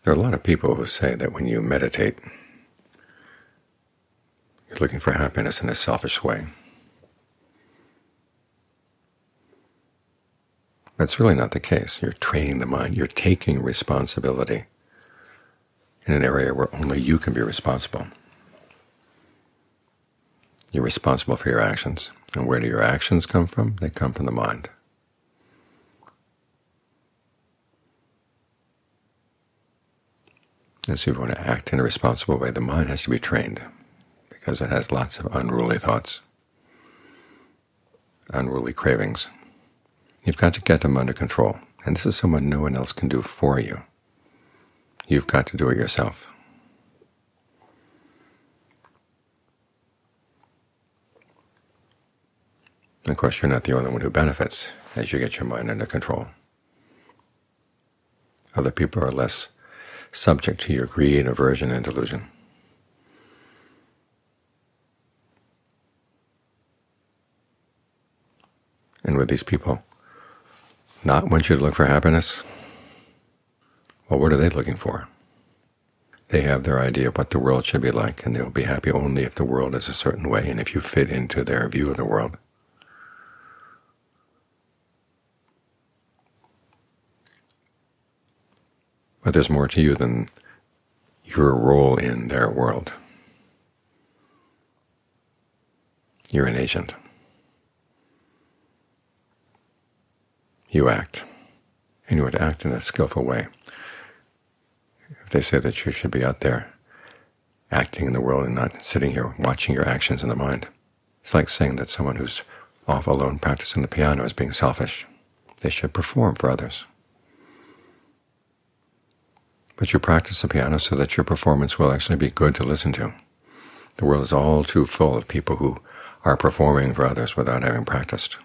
There are a lot of people who say that when you meditate, you're looking for happiness in a selfish way. That's really not the case. You're training the mind. You're taking responsibility in an area where only you can be responsible. You're responsible for your actions. And where do your actions come from? They come from the mind. And so if you want to act in a responsible way, the mind has to be trained, because it has lots of unruly thoughts, unruly cravings. You've got to get them under control, and this is something no one else can do for you. You've got to do it yourself. And of course, you're not the only one who benefits as you get your mind under control. Other people are less subject to your greed, aversion, and delusion. And with these people not want you to look for happiness, well, what are they looking for? They have their idea of what the world should be like, and they'll be happy only if the world is a certain way and if you fit into their view of the world. But there's more to you than your role in their world. You're an agent. You act, and you would act in a skillful way. If they say that you should be out there acting in the world and not sitting here watching your actions in the mind, it's like saying that someone who's off alone practicing the piano is being selfish. They should perform for others. But you practice the piano so that your performance will actually be good to listen to. The world is all too full of people who are performing for others without having practiced.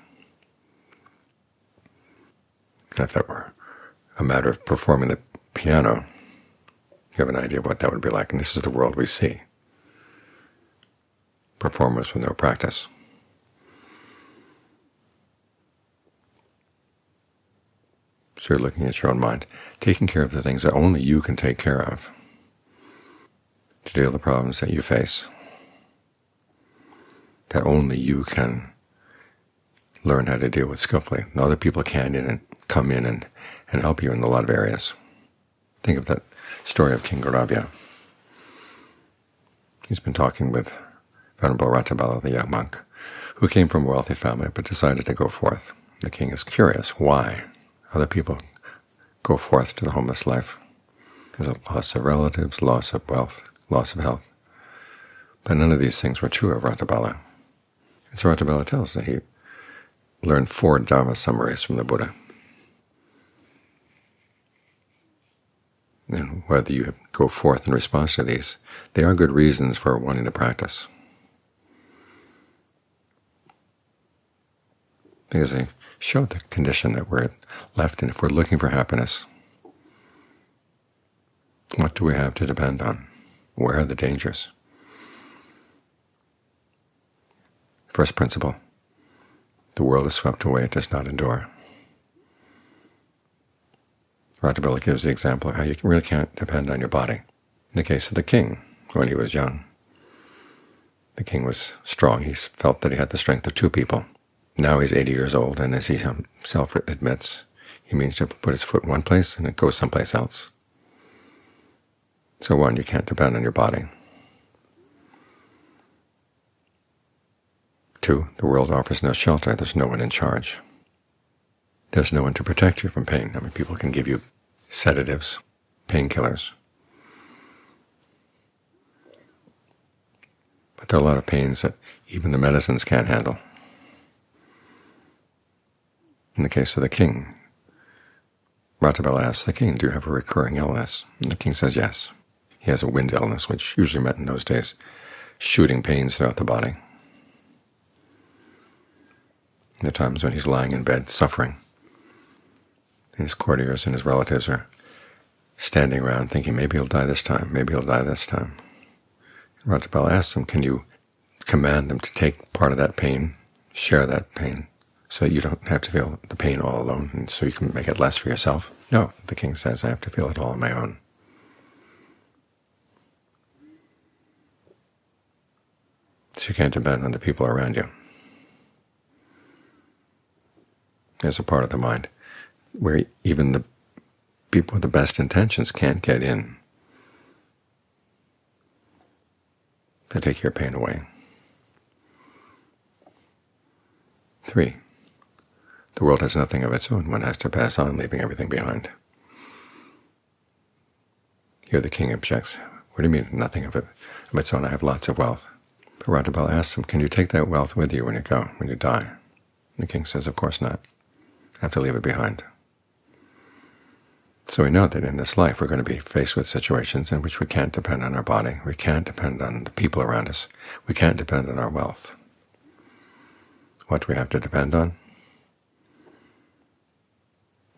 If that were a matter of performing the piano, you have an idea of what that would be like. And this is the world we see. Performers with no practice. So you're looking at your own mind, taking care of the things that only you can take care of, to deal with the problems that you face, that only you can learn how to deal with skillfully. And other people can come in and help you in a lot of areas. Think of that story of King Garavya. He's been talking with Venerable Ratabala, the young monk, who came from a wealthy family but decided to go forth. The king is curious why other people go forth to the homeless life. There's a loss of relatives, loss of wealth, loss of health. But none of these things were true of Ratabala. And so Ratabala tells that he learned 4 Dharma summaries from the Buddha. And whether you go forth in response to these, they are good reasons for wanting to practice, because they show the condition that we're left in. If we're looking for happiness, what do we have to depend on? Where are the dangers? First principle, the world is swept away, it does not endure. Ratabala gives the example of how you really can't depend on your body. In the case of the king, when he was young, the king was strong. He felt that he had the strength of 2 people. Now he's 80 years old, and as he himself admits, he means to put his foot in one place and it goes someplace else. So 1, you can't depend on your body. 2, the world offers no shelter. There's no one in charge. There's no one to protect you from pain. I mean, people can give you sedatives, painkillers, but there are a lot of pains that even the medicines can't handle. In the case of the king, Ratabala asks the king, do you have a recurring illness? And the king says yes. He has a wind illness, which usually meant in those days shooting pains throughout the body. There are times when he's lying in bed suffering, and his courtiers and his relatives are standing around thinking, maybe he'll die this time, maybe he'll die this time. Ratabala asks them, can you command them to take part of that pain, share that pain, so you don't have to feel the pain all alone, and so you can make it less for yourself? No, the king says, I have to feel it all on my own. So you can't depend on the people around you. There's a part of the mind where even the people with the best intentions can't get in. They take your pain away. 3. The world has nothing of its own. One has to pass on, leaving everything behind. Here the king objects. What do you mean, nothing of its own? I have lots of wealth. But Rajabala asks him, can you take that wealth with you when you go, when you die? And the king says, of course not. I have to leave it behind. So we know that in this life we're going to be faced with situations in which we can't depend on our body, we can't depend on the people around us, we can't depend on our wealth. What do we have to depend on?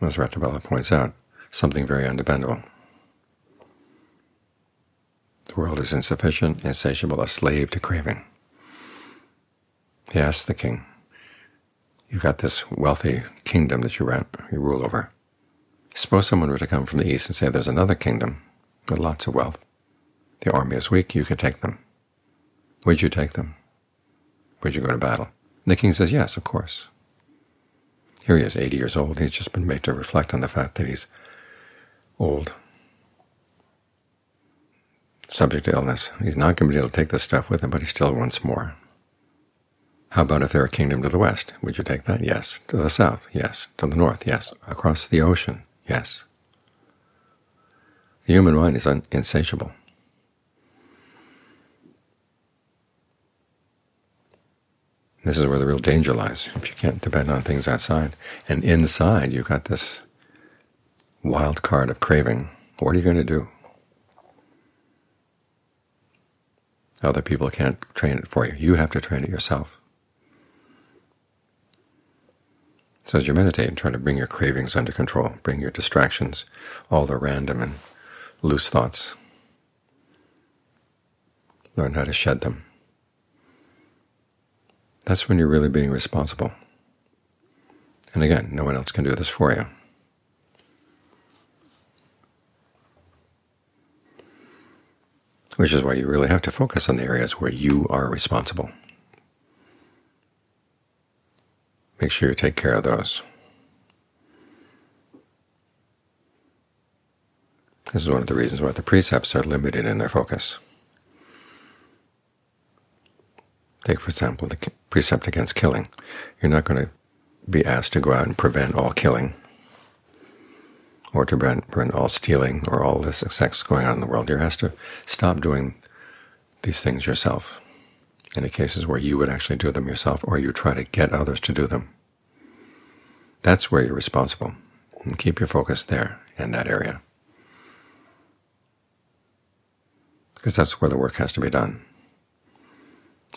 As Rajabala points out, something very undependable. The world is insufficient, insatiable, a slave to craving. He asks the king, you've got this wealthy kingdom that you rule over. Suppose someone were to come from the east and say, there's another kingdom with lots of wealth. The army is weak, you could take them. Would you take them? Would you go to battle? And the king says, yes, of course. Here he is, 80 years old. He's just been made to reflect on the fact that he's old, subject to illness. He's not going to be able to take this stuff with him, but he still wants more. How about if there were a kingdom to the west? Would you take that? Yes. To the south? Yes. To the north? Yes. Across the ocean? Yes. The human mind is insatiable. This is where the real danger lies, if you can't depend on things outside. And inside you've got this wild card of craving. What are you going to do? Other people can't train it for you. You have to train it yourself. So as you meditate, try to bring your cravings under control, bring your distractions, all the random and loose thoughts. Learn how to shed them. That's when you're really being responsible. And again, no one else can do this for you. Which is why you really have to focus on the areas where you are responsible. Make sure you take care of those. This is one of the reasons why the precepts are limited in their focus. Take, for example, the precept against killing. You're not going to be asked to go out and prevent all killing, or to prevent all stealing, or all this sex going on in the world. You're asked to stop doing these things yourself, in the cases where you would actually do them yourself, or you try to get others to do them. That's where you're responsible, and keep your focus there, in that area, because that's where the work has to be done.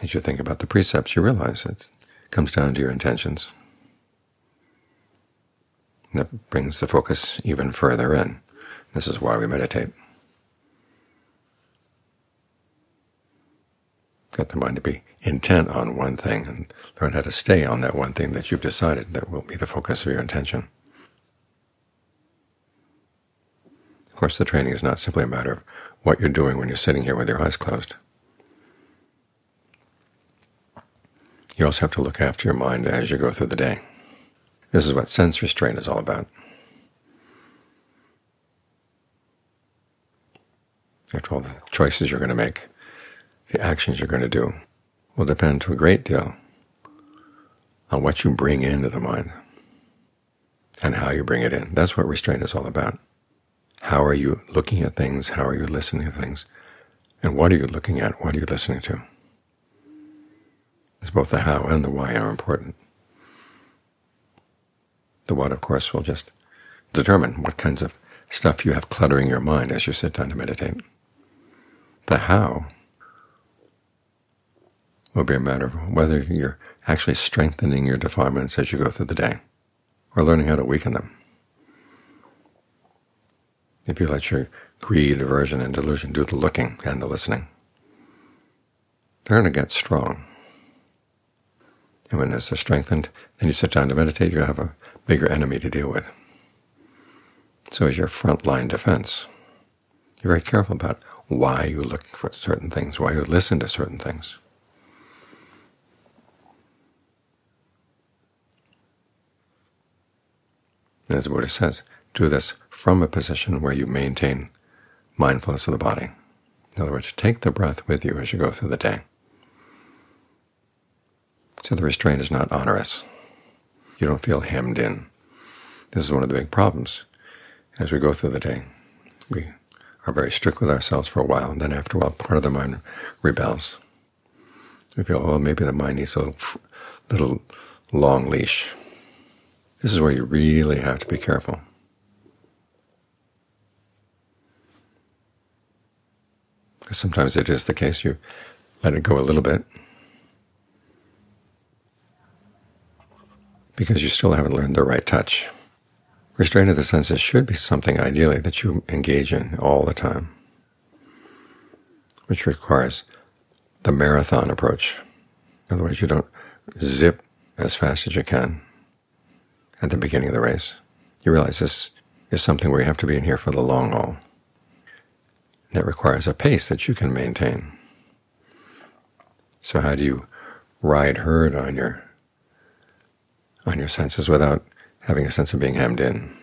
As you think about the precepts, you realize it comes down to your intentions. And that brings the focus even further in. This is why we meditate. Get the mind to be intent on one thing and learn how to stay on that one thing that you've decided that will be the focus of your intention. Of course, the training is not simply a matter of what you're doing when you're sitting here with your eyes closed. You also have to look after your mind as you go through the day. This is what sense restraint is all about. After all, the choices you're going to make, the actions you're going to do, will depend to a great deal on what you bring into the mind and how you bring it in. That's what restraint is all about. How are you looking at things? How are you listening to things? And what are you looking at? What are you listening to? As both the how and the why are important. The what, of course, will just determine what kinds of stuff you have cluttering your mind as you sit down to meditate. The how will be a matter of whether you're actually strengthening your defilements as you go through the day, or learning how to weaken them. If you let your greed, aversion, and delusion do the looking and the listening, they're going to get strong. And when they're strengthened, then you sit down to meditate, you have a bigger enemy to deal with. So as your front-line defense, you're very careful about why you look for certain things, why you listen to certain things. And as the Buddha says, do this from a position where you maintain mindfulness of the body. In other words, take the breath with you as you go through the day. So the restraint is not onerous. You don't feel hemmed in. This is one of the big problems. As we go through the day, we are very strict with ourselves for a while, and then after a while part of the mind rebels. We feel, oh, maybe the mind needs a little long leash. This is where you really have to be careful. Because sometimes it is the case, you let it go a little bit, because you still haven't learned the right touch. Restraint of the senses should be something ideally that you engage in all the time, which requires the marathon approach. In other words, you don't zip as fast as you can at the beginning of the race. You realize this is something where you have to be in here for the long haul. That requires a pace that you can maintain. So how do you ride herd on your senses without having a sense of being hemmed in?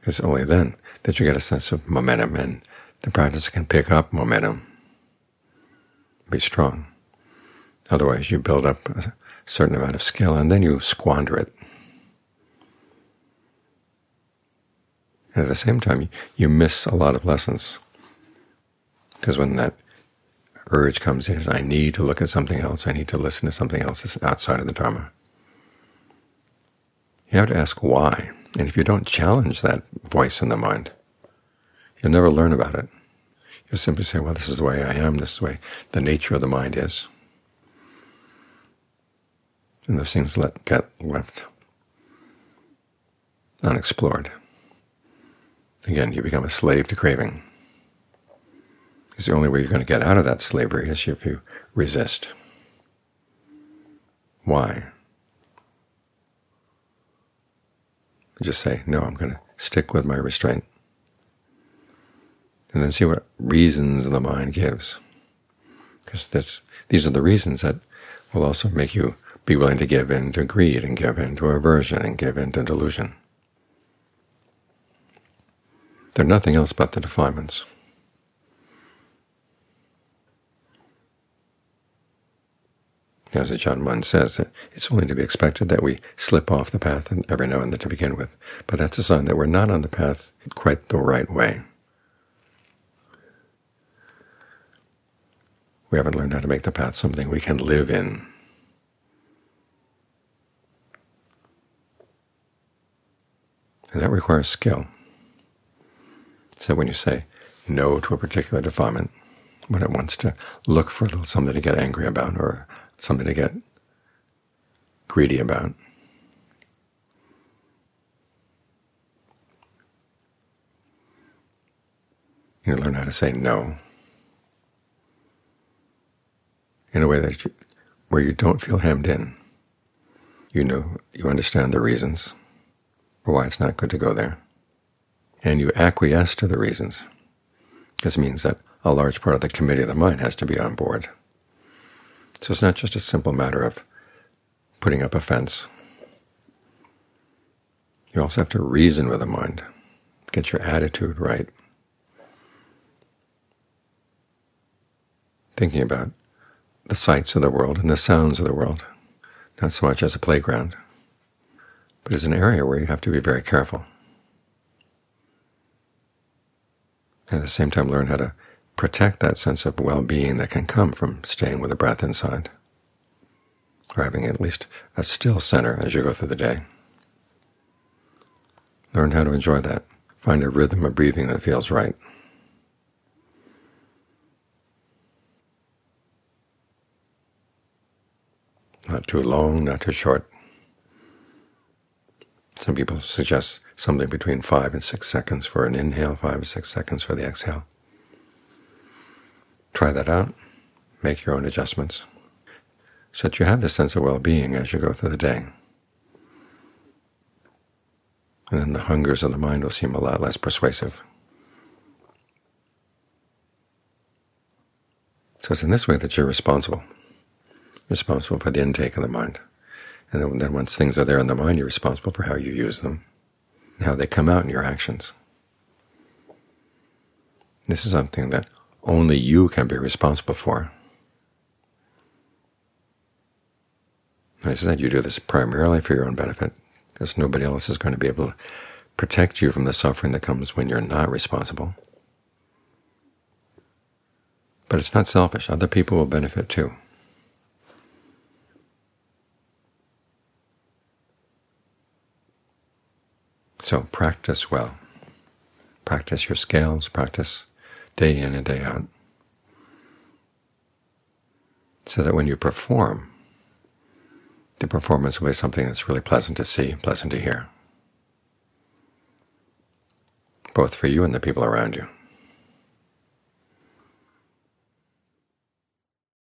It's only then that you get a sense of momentum, and the practice can pick up momentum, be strong. Otherwise you build up a certain amount of skill and then you squander it. And at the same time you miss a lot of lessons, because when that urge comes in, I need to look at something else, I need to listen to something else that's outside of the Dharma. You have to ask why. And if you don't challenge that voice in the mind, you'll never learn about it. You'll simply say, well, this is the way I am, this is the way the nature of the mind is. And those things get left unexplored. Again, you become a slave to craving. Because the only way you're going to get out of that slavery is if you resist. Why? You just say, no, I'm going to stick with my restraint. And then see what reasons the mind gives. Because these are the reasons that will also make you be willing to give in to greed, and give in to aversion, and give in to delusion. They're nothing else but the defilements. As Ajahn Mun says, it's only to be expected that we slip off the path every now and then to begin with, but that's a sign that we're not on the path quite the right way. We haven't learned how to make the path something we can live in. And that requires skill. So when you say no to a particular defilement, when it wants to look for a little something to get angry about or something to get greedy about, you learn how to say no in a way that where you don't feel hemmed in. You understand the reasons for why it's not good to go there, and you acquiesce to the reasons. This means that a large part of the committee of the mind has to be on board. So it's not just a simple matter of putting up a fence. You also have to reason with the mind, get your attitude right, thinking about the sights of the world and the sounds of the world, not so much as a playground, but as an area where you have to be very careful. And at the same time learn how to protect that sense of well-being that can come from staying with the breath inside, or having at least a still center as you go through the day. Learn how to enjoy that. Find a rhythm of breathing that feels right. Not too long, not too short. Some people suggest something between 5 and 6 seconds for an inhale, 5 or 6 seconds for the exhale. Try that out. Make your own adjustments so that you have the sense of well-being as you go through the day. And then the hungers of the mind will seem a lot less persuasive. So it's in this way that you're responsible responsible for the intake of the mind. And then once things are there in the mind, you're responsible for how you use them and how they come out in your actions. This is something that only you can be responsible for. As I said, you do this primarily for your own benefit, because nobody else is going to be able to protect you from the suffering that comes when you're not responsible. But it's not selfish. Other people will benefit too. So practice well. Practice your scales, practice day in and day out, so that when you perform, the performance will be something that's really pleasant to see, pleasant to hear, both for you and the people around you.